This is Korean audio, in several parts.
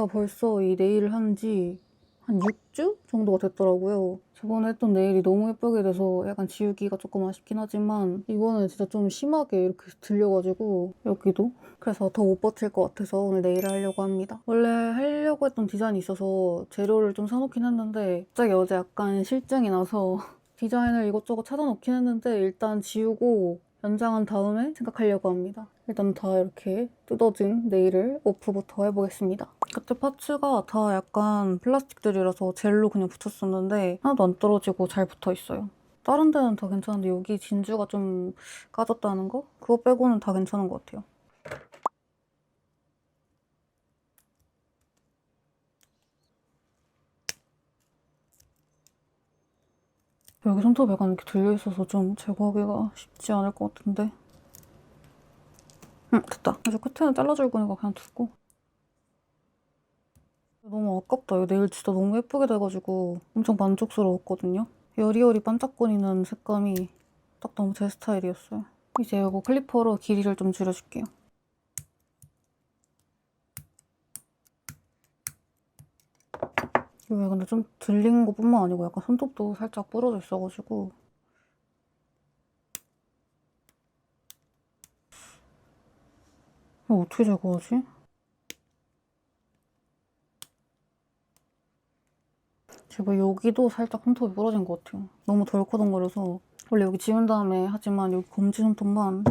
제가 벌써 이 네일을 한 지 한 6주 정도가 됐더라고요. 저번에 했던 네일이 너무 예쁘게 돼서 약간 지우기가 조금 아쉽긴 하지만 이번엔 진짜 좀 심하게 이렇게 들려가지고 여기도 그래서 더 못 버틸 것 같아서 오늘 네일을 하려고 합니다. 원래 하려고 했던 디자인이 있어서 재료를 좀 사놓긴 했는데 갑자기 어제 약간 실증이 나서 디자인을 이것저것 찾아놓긴 했는데 일단 지우고 연장한 다음에 생각하려고 합니다. 일단 다 이렇게 뜯어진 네일을 오프부터 해보겠습니다. 그때 파츠가 다 약간 플라스틱들이라서 젤로 그냥 붙였었는데 하나도 안 떨어지고 잘 붙어있어요. 다른 데는 다 괜찮은데 여기 진주가 좀 까졌다는 거? 그거 빼고는 다 괜찮은 것 같아요. 여기 손톱에 약간 이렇게 들려있어서 좀 제거하기가 쉽지 않을 것 같은데. 됐다. 이제 끝에는 잘라줄 거니까 그냥 두고. 너무 아깝다. 이 네일 진짜 너무 예쁘게 돼가지고 엄청 만족스러웠거든요. 여리여리 반짝거리는 색감이 딱 너무 제 스타일이었어요. 이제 이거 클리퍼로 길이를 좀 줄여줄게요. 이게 근데 좀 들린 것뿐만 아니고 약간 손톱도 살짝 부러져 있어가지고 이거 어떻게 제거하지? 제발 여기도 살짝 손톱이 부러진 것 같아요. 너무 덜커덩거려서 원래 여기 지운 다음에 하지만 여기 검지 손톱만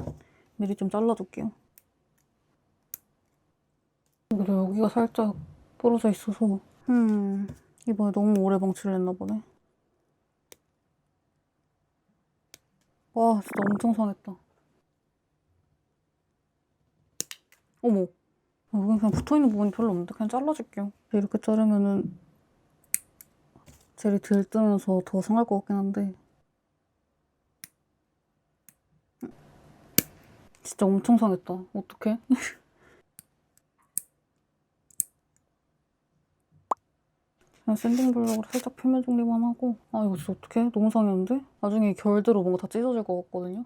미리 좀 잘라둘게요. 그리고 여기가 살짝 부러져 있어서 이번에 너무 오래 방치를 했나 보네. 와 진짜 엄청 상했다. 어머, 여기 그냥 붙어있는 부분이 별로 없는데 그냥 잘라줄게요. 이렇게 자르면은 젤이 들뜨면서 더 상할 것 같긴 한데 진짜 엄청 상했다. 어떡해? 그냥 샌딩 블록으로 살짝 표면 정리만 하고 아 이거 진짜 어떡해? 너무 상했는데? 나중에 결대로 뭔가 다 찢어질 것 같거든요?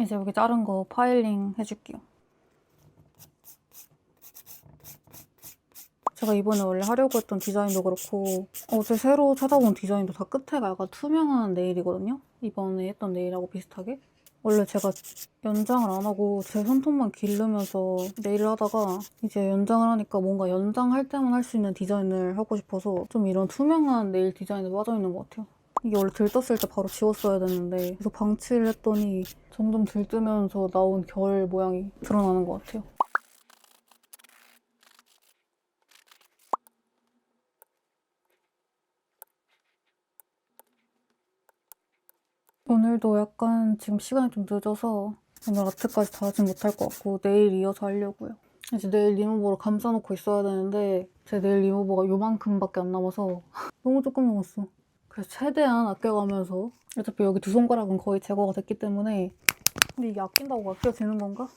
이제 여기 자른 거 파일링 해줄게요. 제가 이번에 원래 하려고 했던 디자인도 그렇고 어제 새로 찾아본 디자인도 다 끝에가 약간 투명한 네일이거든요? 이번에 했던 네일하고 비슷하게. 원래 제가 연장을 안 하고 제 손톱만 기르면서 네일을 하다가 이제 연장을 하니까 뭔가 연장할 때만 할 수 있는 디자인을 하고 싶어서 좀 이런 투명한 네일 디자인에 빠져있는 것 같아요. 이게 원래 들떴을 때 바로 지웠어야 되는데 계속 방치를 했더니 점점 들뜨면서 나온 결 모양이 드러나는 것 같아요. 오늘도 약간 지금 시간이 좀 늦어서 오늘 아트까지 다 하진 못할 것 같고 내일 이어서 하려고요. 이제 내일 리무버로 감싸놓고 있어야 되는데 제 내일 리무버가 요만큼밖에 안 남아서 너무 조금 남았어. 그래서 최대한 아껴가면서 어차피 여기 두 손가락은 거의 제거가 됐기 때문에 근데 이게 아낀다고 아껴지는 건가?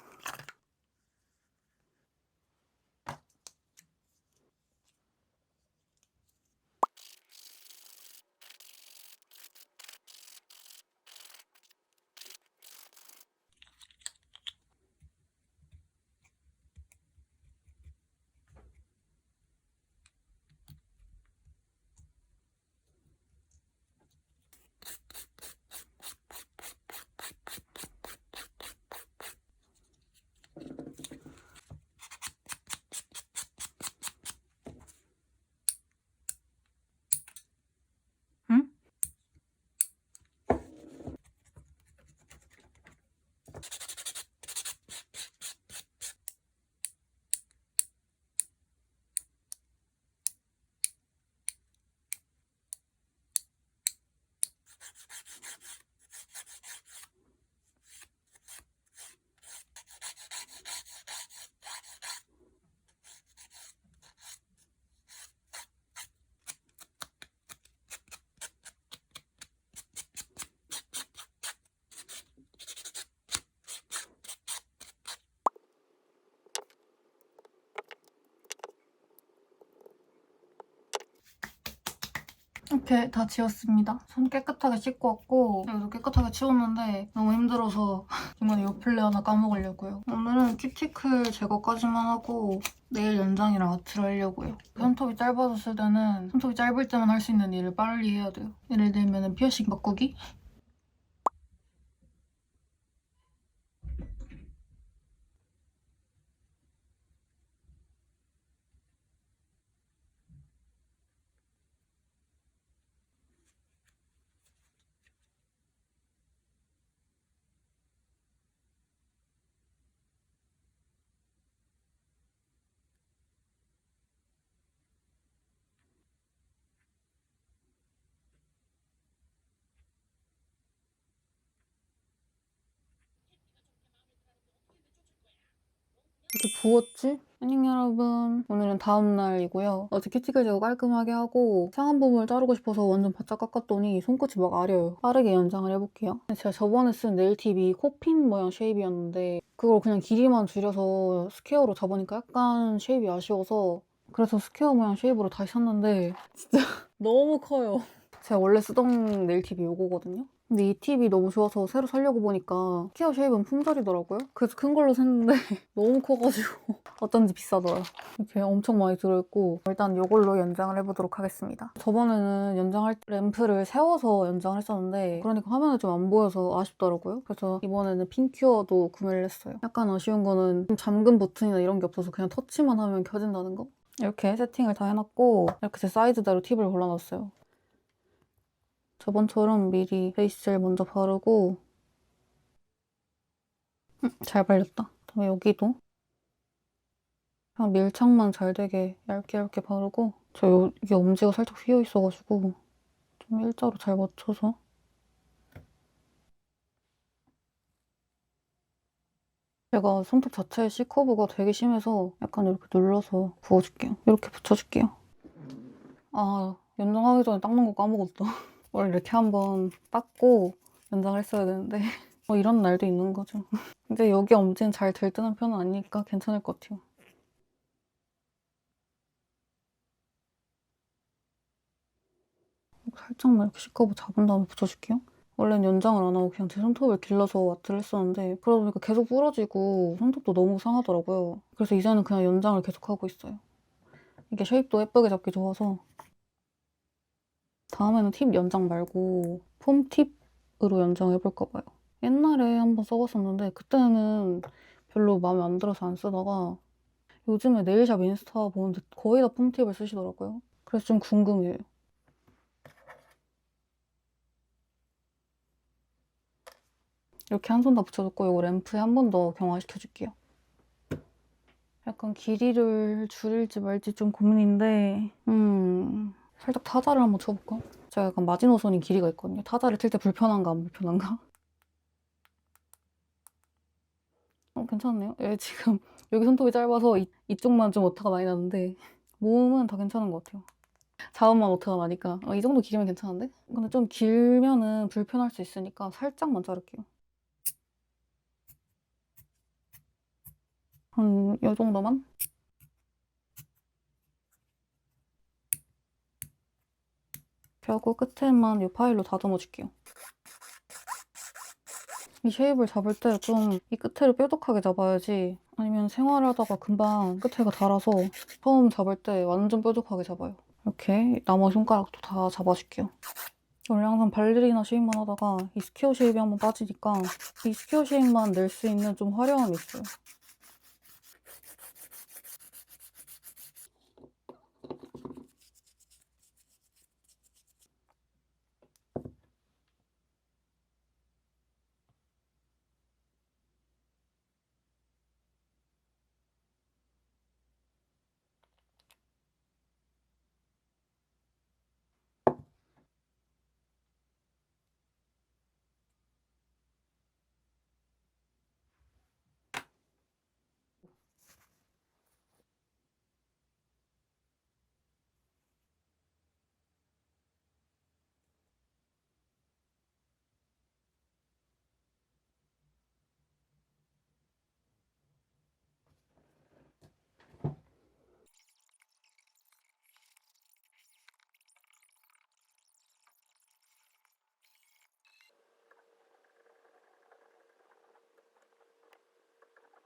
이렇게 다 지웠습니다. 손 깨끗하게 씻고 왔고 여기도 깨끗하게 치웠는데 너무 힘들어서 중간에 요플레 하나 까먹으려고요. 오늘은 큐티클 제거까지만 하고 내일 연장이랑 아트를 하려고요. 손톱이 짧아졌을 때는 손톱이 짧을 때만 할 수 있는 일을 빨리 해야 돼요. 예를 들면 피어싱 바꾸기? 이렇게 부었지? 안녕 여러분. 오늘은 다음 날이고요. 어제 큐티클 제거 깔끔하게 하고 상안부분을 자르고 싶어서 완전 바짝 깎았더니 손끝이 막 아려요. 빠르게 연장을 해볼게요. 제가 저번에 쓴 네일팁이 코핀 모양 쉐입이었는데 그걸 그냥 길이만 줄여서 스퀘어로 잡으니까 약간 쉐입이 아쉬워서 그래서 스퀘어 모양 쉐입으로 다시 샀는데 진짜 너무 커요. 제가 원래 쓰던 네일팁이 이거거든요. 근데 이 팁이 너무 좋아서 새로 사려고 보니까 스퀘어 쉐입은 품절이더라고요. 그래서 큰 걸로 샀는데 너무 커가지고 어쩐지 비싸더라. 이렇게 엄청 많이 들어있고 일단 이걸로 연장을 해보도록 하겠습니다. 저번에는 연장할 때 램프를 세워서 연장을 했었는데 그러니까 화면에 좀 안 보여서 아쉽더라고요. 그래서 이번에는 핀큐어도 구매를 했어요. 약간 아쉬운 거는 좀 잠금 버튼이나 이런 게 없어서 그냥 터치만 하면 켜진다는 거. 이렇게 세팅을 다 해놨고 이렇게 제 사이즈대로 팁을 골라놨어요. 저번처럼 미리 베이스를 먼저 바르고 잘 발렸다. 그다음에 여기도 그냥 밀착만 잘 되게 얇게 얇게 바르고 이게 엄지가 살짝 휘어 있어가지고 좀 일자로 잘 맞춰서 제가 손톱 자체에 C커브가 되게 심해서 약간 이렇게 눌러서 부어줄게요. 이렇게 붙여줄게요. 아, 연장하기 전에 닦는 거 까먹었다. 원래 이렇게 한번 닦고 연장을 했어야 되는데 이런 날도 있는 거죠. 근데 여기 엄지는 잘 들뜨는 편은 아니니까 괜찮을 것 같아요. 살짝만 이렇게 C커브 잡은 다음에 붙여줄게요. 원래는 연장을 안 하고 그냥 제 손톱을 길러서 와트를 했었는데 그러다 보니까 계속 부러지고 손톱도 너무 상하더라고요. 그래서 이제는 그냥 연장을 계속 하고 있어요. 이게 쉐입도 예쁘게 잡기 좋아서 다음에는 팁 연장 말고 폼 팁으로 연장해볼까 봐요. 옛날에 한번 써봤었는데 그때는 별로 마음에 안 들어서 안 쓰다가 요즘에 네일샵 인스타 보는데 거의 다 폼 팁을 쓰시더라고요. 그래서 좀 궁금해요. 이렇게 한 손 다 붙여줬고 이거 램프에 한 번 더 경화시켜줄게요. 약간 길이를 줄일지 말지 좀 고민인데 살짝 타자를 한번 쳐볼까? 제가 약간 마지노선인 길이가 있거든요. 타자를 칠 때 불편한가 안 불편한가? 괜찮네요. 얘 지금 여기 손톱이 짧아서 이쪽만 좀 오타가 많이 나는데 몸은 다 괜찮은 것 같아요. 자음만 오타가 나니까 이 정도 길이면 괜찮은데? 근데 좀 길면은 불편할 수 있으니까 살짝만 자를게요. 한 이 정도만? 이렇게 하고 끝에만 이 파일로 다듬어줄게요. 이 쉐입을 잡을 때 좀 이 끝에를 뾰족하게 잡아야지 아니면 생활하다가 금방 끝에가 닳아서 처음 잡을 때 완전 뾰족하게 잡아요. 이렇게 나머지 손가락도 다 잡아줄게요. 원래 항상 발레리나 쉐입만 하다가 이 스퀘어 쉐입이 한번 빠지니까 이 스퀘어 쉐입만 낼 수 있는 좀 화려함이 있어요.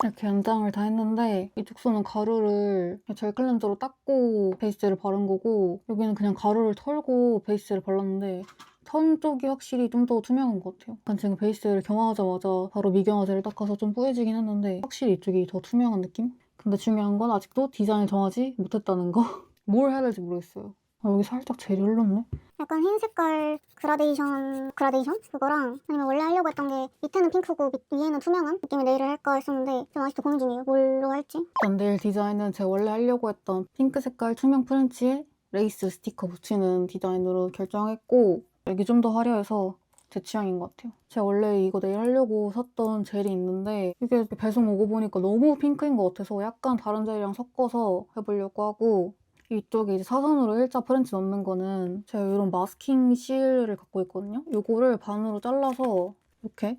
이렇게 연장을 다 했는데 이 축소는 가루를 젤 클렌저로 닦고 베이스젤을 바른 거고 여기는 그냥 가루를 털고 베이스젤을 발랐는데 턴 쪽이 확실히 좀 더 투명한 것 같아요. 약간 지금 베이스젤을 경화하자마자 바로 미경화제를 닦아서 좀 뿌얘지긴 했는데 확실히 이쪽이 더 투명한 느낌? 근데 중요한 건 아직도 디자인을 정하지 못했다는 거. 뭘 해야 될지 모르겠어요. 아, 여기 살짝 젤이 흘렀네? 약간 흰 색깔 그라데이션 그거랑 아니면 원래 하려고 했던 게 밑에는 핑크고 위에는 투명한 느낌의 네일을 할까 했었는데 좀 아직도 고민 중이에요. 뭘로 할지. 일단 네일 디자인은 제가 원래 하려고 했던 핑크 색깔 투명 프렌치에 레이스 스티커 붙이는 디자인으로 결정했고 여기 좀 더 화려해서 제 취향인 것 같아요. 제가 원래 이거 네일 하려고 샀던 젤이 있는데 이게 배송 오고 보니까 너무 핑크인 것 같아서 약간 다른 젤이랑 섞어서 해보려고 하고 이쪽에 이제 사선으로 일자 프렌치 넣는 거는 제가 이런 마스킹 실을 갖고 있거든요. 이거를 반으로 잘라서 이렇게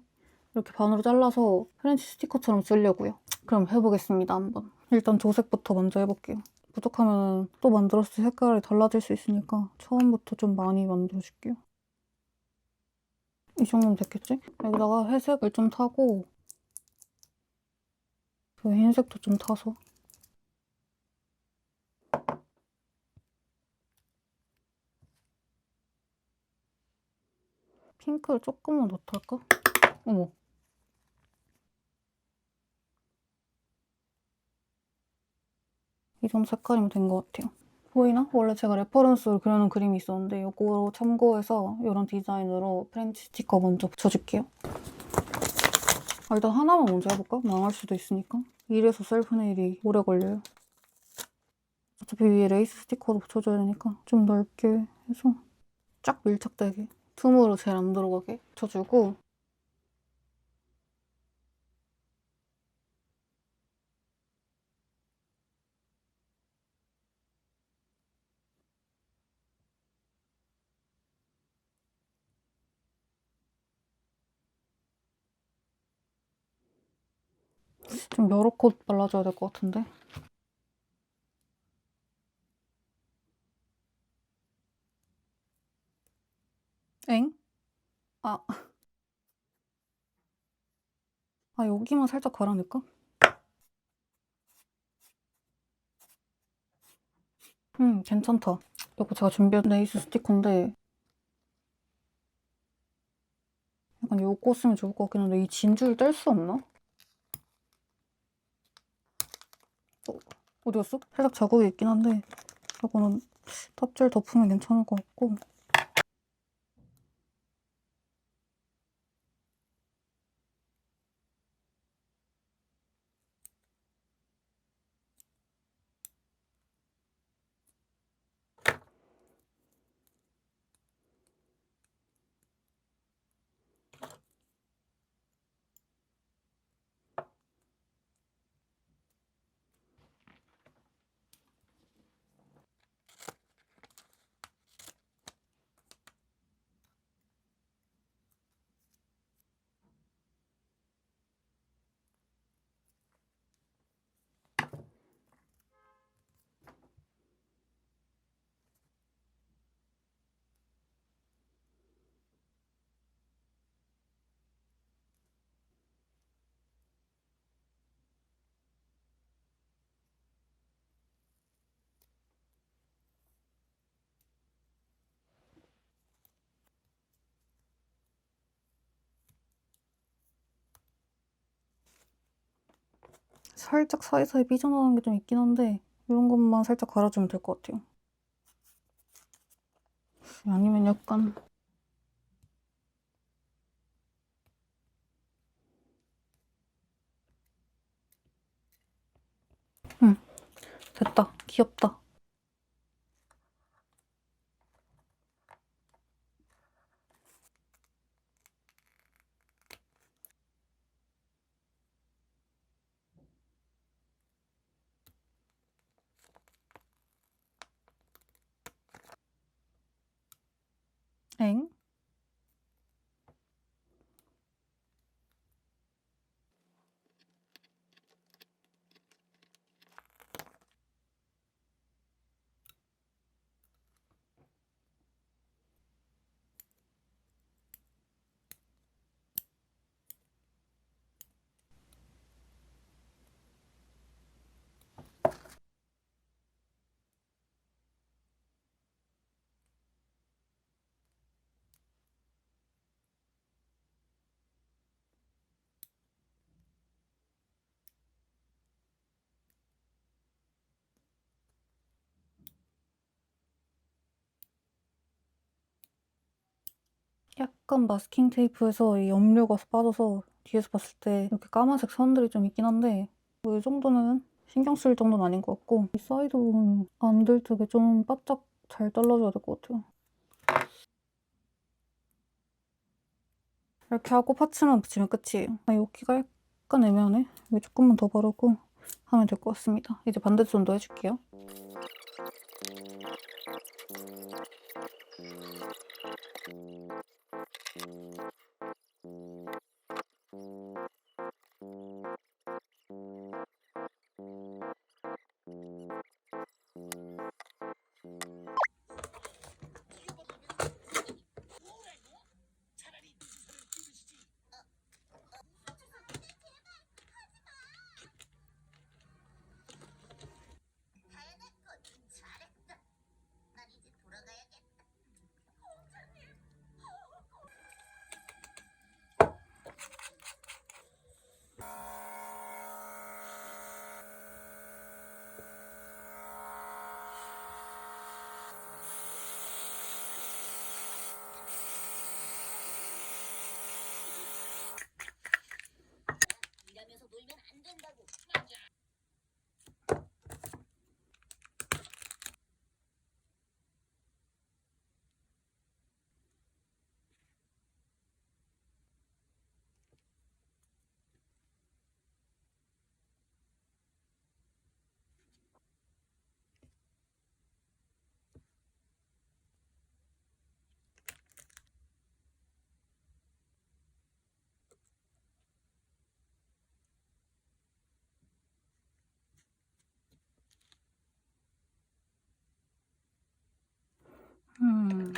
반으로 잘라서 프렌치 스티커처럼 쓰려고요. 그럼 해보겠습니다, 한번. 일단 조색부터 먼저 해볼게요. 부족하면 또 만들었을 때 색깔이 달라질 수 있으니까 처음부터 좀 많이 만들어줄게요. 이 정도면 됐겠지? 여기다가 회색을 좀 타고 그 흰색도 좀 타서 핑크를 조금만 더 탈까? 어머. 이 정도 색깔이면 된 것 같아요. 보이나? 원래 제가 레퍼런스로 그려놓은 그림이 있었는데 이거 참고해서 이런 디자인으로 프렌치 스티커 먼저 붙여줄게요. 아, 일단 하나만 먼저 해볼까? 망할 수도 있으니까. 이래서 셀프 네일이 오래 걸려요. 어차피 위에 레이스 스티커도 붙여줘야 되니까 좀 넓게 해서 쫙 밀착되게 틈으로 젤 안 들어가게 붙여주고 좀 여러 콧 발라줘야 될 것 같은데. 엥? 아, 여기만 살짝 갈아낼까? 괜찮다. 이거 제가 준비한 레이스 스티커인데 약간 요거 쓰면 좋을 것 같긴 한데 이 진주를 뗄 수 없나? 어디 갔어? 살짝 자국이 있긴 한데 이거는 탑젤 덮으면 괜찮을 것 같고 살짝 사이사이 삐져나오는 게 좀 있긴 한데 이런 것만 살짝 갈아주면 될 것 같아요. 아니면 약간 됐다. 귀엽다. 엥? 약간 마스킹 테이프에서 이 염료가 빠져서 뒤에서 봤을 때 이렇게 까만색 선들이 좀 있긴 한데 뭐 이 정도는 신경 쓸 정도는 아닌 것 같고 이 사이드 부분 안 들뜨게 좀 바짝 잘 잘라줘야 될 것 같아요. 이렇게 하고 파츠만 붙이면 끝이에요. 여기가 약간 애매하네. 여기 조금만 더 바르고 하면 될 것 같습니다. 이제 반대손도 해줄게요. 음.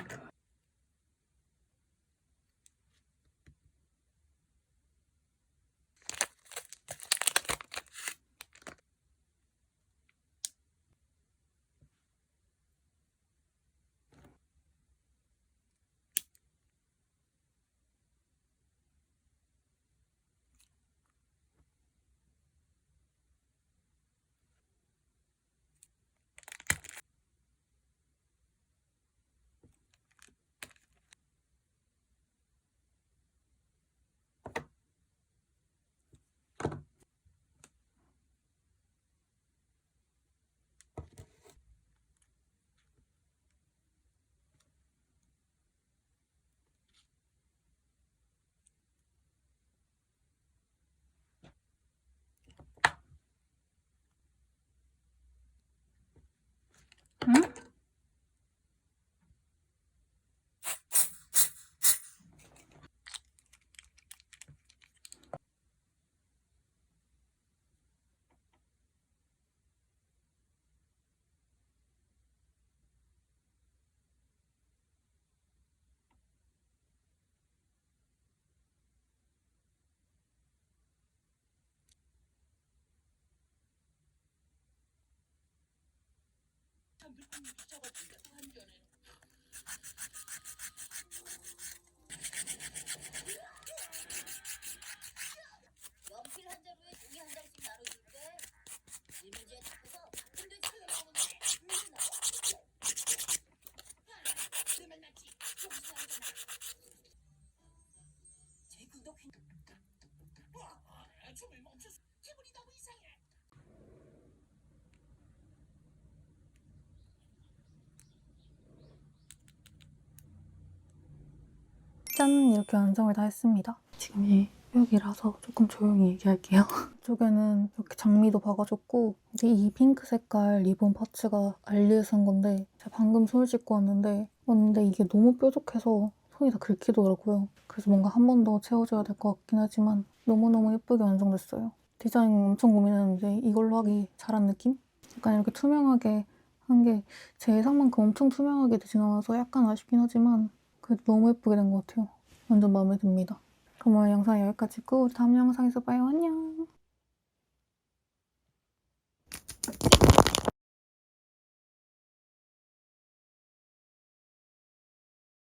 응? 짠! 이렇게 완성을 다 했습니다. 지금이 새벽이라서 조금 조용히 얘기할게요. 이쪽에는 이렇게 장미도 박아줬고 이게 이 핑크 색깔 리본 파츠가 알리에서 산 건데 제가 방금 손을 씻고 왔는데 이게 너무 뾰족해서 손이 다 긁히더라고요. 그래서 뭔가 한 번 더 채워줘야 될 것 같긴 하지만 너무너무 예쁘게 완성됐어요. 디자인 엄청 고민했는데 이걸로 하기 잘한 느낌? 약간 이렇게 투명하게 한 게 제 예상만큼 엄청 투명하게 되진 않아서 약간 아쉽긴 하지만 그래도 너무 예쁘게 된 것 같아요. 완전 마음에 듭니다. 그럼 오늘 영상 여기까지고 우리 다음 영상에서 봐요. 안녕.